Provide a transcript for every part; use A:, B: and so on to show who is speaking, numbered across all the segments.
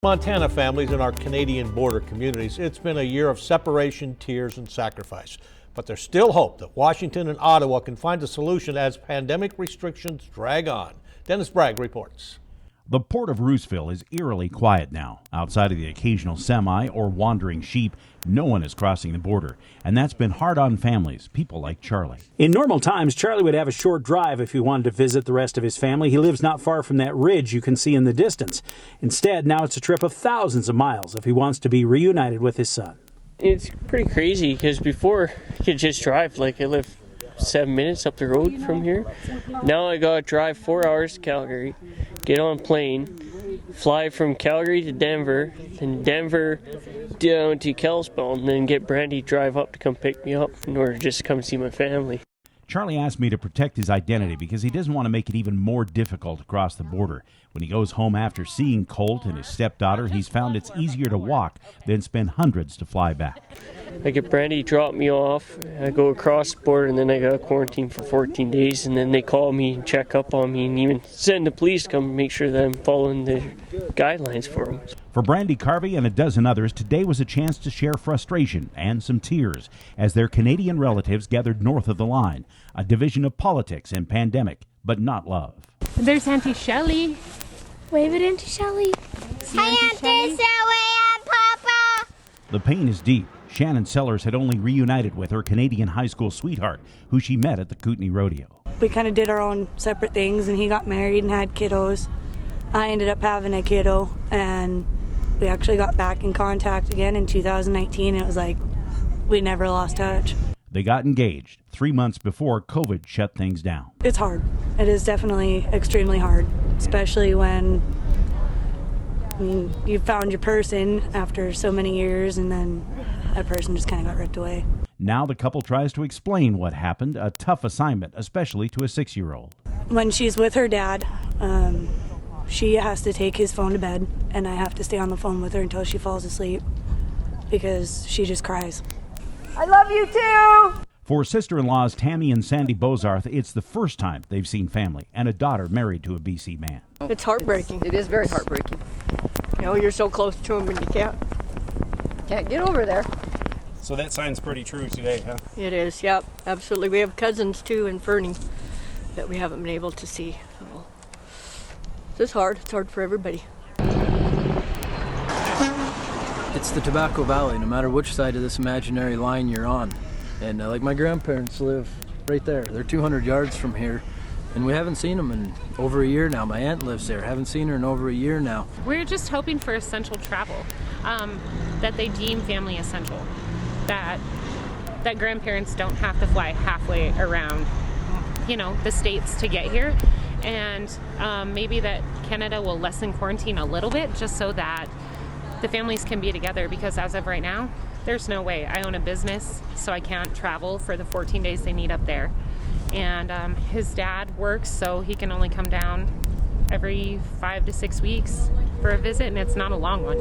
A: Montana families in our Canadian border communities, it's been a year of separation, tears, and sacrifice. But there's still hope that Washington and Ottawa can find a solution as pandemic restrictions drag on. Dennis Bragg reports.
B: The port of Roosevelt is eerily quiet now. Outside of the occasional semi or wandering sheep, no one is crossing the border. And that's been hard on families, people like Charlie.
C: In normal times, Charlie would have a short drive if he wanted to visit the rest of his family. He lives not far from that ridge you can see in the distance. Instead, now it's a trip of thousands of miles if he wants to be reunited with his son.
D: It's pretty crazy because before I could just drive, I live 7 minutes up the road from here. Now I gotta drive 4 hours to Calgary, get on a plane, fly from Calgary to Denver, then Denver down to Kalispell, and then get Brandy drive up to come pick me up in order just to come see my family.
B: Charlie asked me to protect his identity because he doesn't want to make it even more difficult to cross the border. When he goes home after seeing Colt and his stepdaughter, he's found it's easier to walk than spend hundreds to fly back.
D: I get Brandy drop me off, I go across the border, and then I got to quarantine for 14 days, and then they call me and check up on me and even send the police to come make sure that I'm following the guidelines for them.
B: For Brandy Carvey and a dozen others, today was a chance to share frustration and some tears as their Canadian relatives gathered north of the line, a division of politics and pandemic, but not love.
E: There's Auntie Shelley.
F: Wave it into Shelley. Hi, Auntie Shelley and Papa.
B: The pain is deep. Shannon Sellers had only reunited with her Canadian high school sweetheart, who she met at the Kootenai Rodeo.
G: We kind of did our own separate things, and he got married and had kiddos. I ended up having a kiddo, and we actually got back in contact again in 2019. It was like we never lost touch.
B: They got engaged 3 months before COVID shut things down.
G: It's hard. It is definitely extremely hard, especially when you found your person after so many years, and then that person just kind of got ripped away.
B: Now the couple tries to explain what happened, a tough assignment, especially to a 6-year-old.
G: When she's with her dad, she has to take his phone to bed, and I have to stay on the phone with her until she falls asleep because she just cries.
H: I love you too!
B: For sister-in-laws Tammy and Sandy Bozarth, it's the first time they've seen family and a daughter married to a BC man.
H: It's heartbreaking.
I: It is very heartbreaking.
H: You know, you're so close to him and you can't get over there.
J: So that sign's pretty true today, huh?
H: It is, yep, absolutely. We have cousins too in Fernie that we haven't been able to see. So it's hard. It's hard for everybody.
K: It's the Tobacco Valley, no matter which side of this imaginary line you're on. And like my grandparents live right there. They're 200 yards from here. And we haven't seen them in over a year now. My aunt lives there. Haven't seen her in over a year now.
E: We're just hoping for essential travel, that they deem family essential, that grandparents don't have to fly halfway around, the states to get here, and maybe that Canada will lessen quarantine a little bit just so that the families can be together, because as of right now, there's no way. I own a business, so I can't travel for the 14 days they need up there. And his dad works, so he can only come down every 5 to 6 weeks for a visit, and it's not a long one,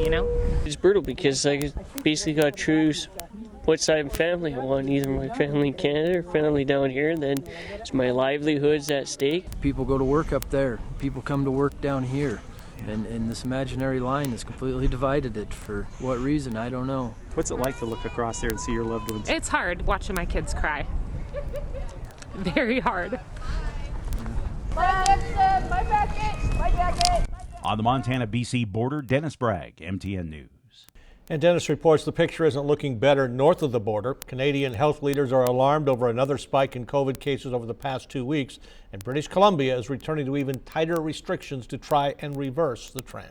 D: It's brutal because I basically got to choose what side of family I want, either my family in Canada or family down here, and then it's my livelihood's at stake.
K: People go to work up there. People come to work down here. And this imaginary line has completely divided it. For what reason, I don't know.
J: What's it like to look across there and see your loved ones?
E: It's hard watching my kids cry. Very hard.
H: My jacket!
B: On the Montana-BC border, Dennis Bragg, MTN News.
A: And Dennis reports the picture isn't looking better north of the border. Canadian health leaders are alarmed over another spike in COVID cases over the past 2 weeks, and British Columbia is returning to even tighter restrictions to try and reverse the trend.